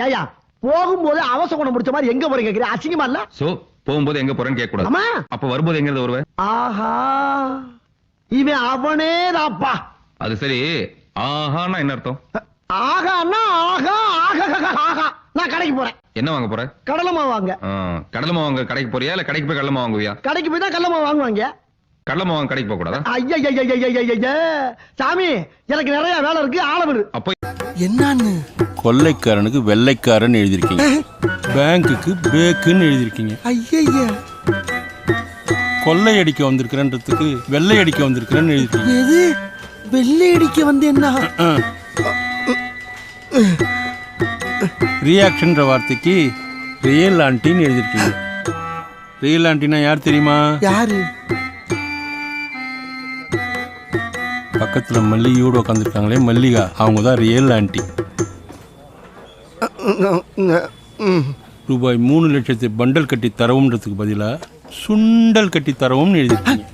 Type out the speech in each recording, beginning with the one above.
ஏயா போகும்போது அவசகுணம் முடிச்ச மாதிரி எங்க போறீங்க கேக்குறீங்க, அசிங்கமா இல்ல? சோ போகும்போது எங்க போறேன்னு கேட்க கூடாது. ஆமா. அப்ப வரும்போது எங்க இருந்து வருவ? ஆஹா, இவன் அவனே தான்ப்பா. அது சரி, ஆஹான்னா என்ன அர்த்தம்? ஆகான்னா ஆகா ஆகா ஆகா. நான் கடைக்கு போறேன். என்ன வாங்க போற? கடலை மாவு வாங்க. கடலை மாவு வாங்க கடைக்கு போறியா இல்ல கடைக்கு போய் கடலை மாவு வாங்குவியா? கடைக்கு போய் தான் கடலை மாவு வாங்குவாங்க. கடலை மாவு வாங்க கடைக்கு போக கூடாதா? ஐயா சாமி, எனக்கு நிறைய வேலை இருக்கு, ஆளவிடு. அப்ப என்னன்னு கொள்ளைக்காரனுக்கு வெள்ளைக்காரன் எழுதிருக்கீங்க, பேங்குக்கு பேக்குன்னு எழுதிருக்கீங்க. ஐயா கொள்ளையடிக்க வந்திருக்கிறன்றதுக்கு வெள்ளையடிக்க வந்திருக்கிறேன்னு எழுதிருக்கீங்க. எது வெள்ளை அடிக்க வந்து என்ன? ரியாக்ஷன்ற வார்த்தைக்கு ரியல் ஆண்டின்னு எழுதிருக்கீங்க. ரியல் ஆண்டினா யார் தெரியுமா? யாரு? பக்கத்துல மல்லிகையோடு உட்காந்துருக்காங்களே மல்லிகா, அவங்க தான் ரியல் ஆண்டி. ரூபாய் 3 லட்சத்தை பண்டல் கட்டி தரவுன்றதுக்கு பதிலா சுண்டல் கட்டி தரவும்னு எழுதிருக்கீங்க.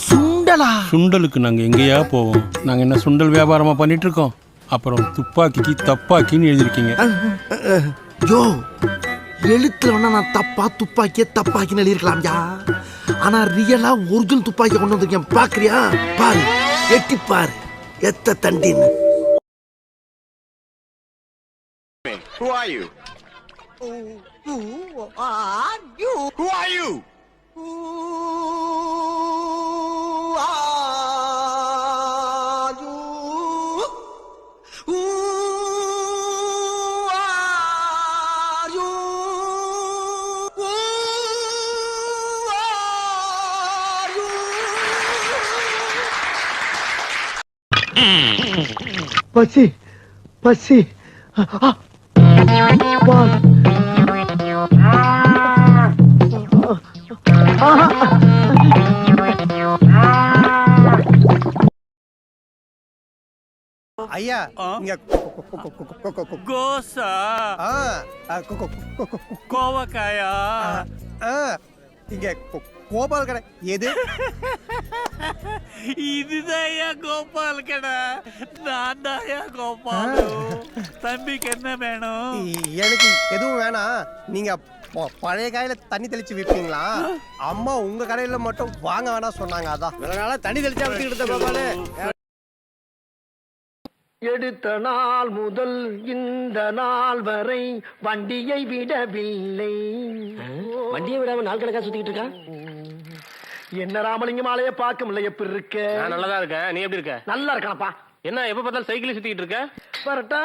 சுண்டலா? சுண்டலுக்கு நாங்க எங்கேயா போவோம்? நாங்க என்ன சுண்டல் வியாபாரமா பண்ணிட்டு இருக்கோம்? அப்புறம் துப்பாக்கிக்கு தப்பாக்கின்னு எழுதிருக்கீங்க. யோ, எழுத்துல வேணா நான் தப்பா துப்பாக்கிய தப்பாக்கின்னு எழுதிருக்கலாம்யா. ஆனா ரியலா ஒரிஜினல் துப்பாக்கிய கொண்டு வந்திருக்கேன், பாக்குறியா? பாரு, எட்டி பாரு, எத்த தண்டின்னு. Who are you? Who are you? Who are you? Who are you? Who are you? Who are you? பசி பசி. ஐயா, இங்க கோசா கோவக்காயா இங்க கோபால் கடை எது? இதுதாயா கோபால் கடை. நான் தாயா கோபால். தம்பிக்கு என்ன வேணும்? எனக்கு எதுவும் வேணாம். நீங்க பழைய காயில தண்ணி தெளிச்சு விப்பீங்களா? அம்மா உங்க கடையில மட்டும் வாங்க வேணாம் சொன்னாங்க, அதான். அதனால தண்ணி தெளிச்சா வித்துக்கிட்டு கோபாலு. எடுத்த நாள் முதல் இந்த நாள் வரை வண்டியை விடவில்லை. வண்டியை விடாம நாள் கணக்கா சுத்திக்கிட்டு இருக்கா? என்ன ராமலிங்கம் ஆலைய பார்க்க முடியல, எப்படி இருக்க? நான் நல்லா தான் இருக்கேன். நீ எப்படி இருக்க? நல்லா இருக்கானப்பா. என்ன எப்ப பார்த்தாலும் சைக்கிள் சுத்திக்கிட்டு இருக்க? வரட்டா